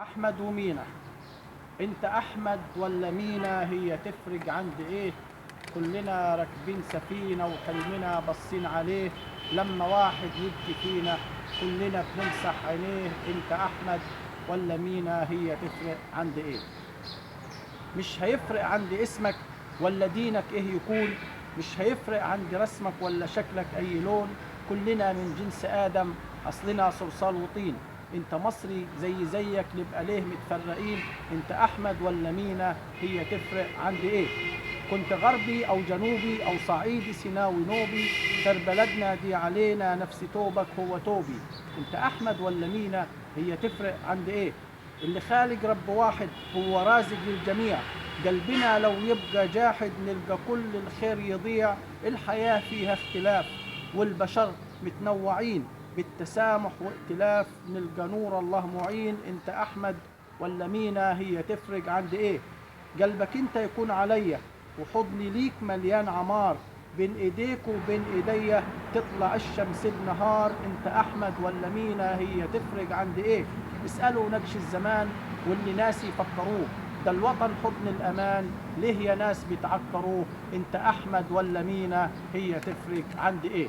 احمد ومينا. انت احمد ولا مينا؟ هي تفرق عند ايه؟ كلنا راكبين سفينة وحلمنا باصين عليه، لما واحد يبكي فينا كلنا بنمسح عينيه. انت احمد ولا مينا؟ هي تفرق عند ايه؟ مش هيفرق عند اسمك ولا دينك ايه يكون، مش هيفرق عند رسمك ولا شكلك اي لون. كلنا من جنس ادم، اصلنا صلصال وطين. انت مصري زيك، نبقى ليه متفرقين؟ انت احمد ولا مينا؟ هي تفرق عند ايه؟ كنت غربي او جنوبي او صعيدي سيناوي نوبي، خير بلدنا دي علينا، نفس توبك هو توبي. انت احمد ولا مينا؟ هي تفرق عند ايه؟ اللي خالق رب واحد هو رازق للجميع، قلبنا لو يبقى جاحد نلقى كل الخير يضيع. الحياة فيها اختلاف والبشر متنوعين، بالتسامح وائتلاف نلقى نور الله معين. انت احمد ولا مينا؟ هي تفرق عند ايه؟ قلبك انت يكون عليا وحضني ليك مليان عمار، بين ايديك وبين ايديا تطلع الشمس بنهار. انت احمد ولا مينا؟ هي تفرق عند ايه؟ اسألوا نقش الزمان واللي ناس يفكروه، ده الوطن حضن الامان، ليه يا ناس بتعكروه؟ انت احمد ولا مينا؟ هي تفرق عند ايه؟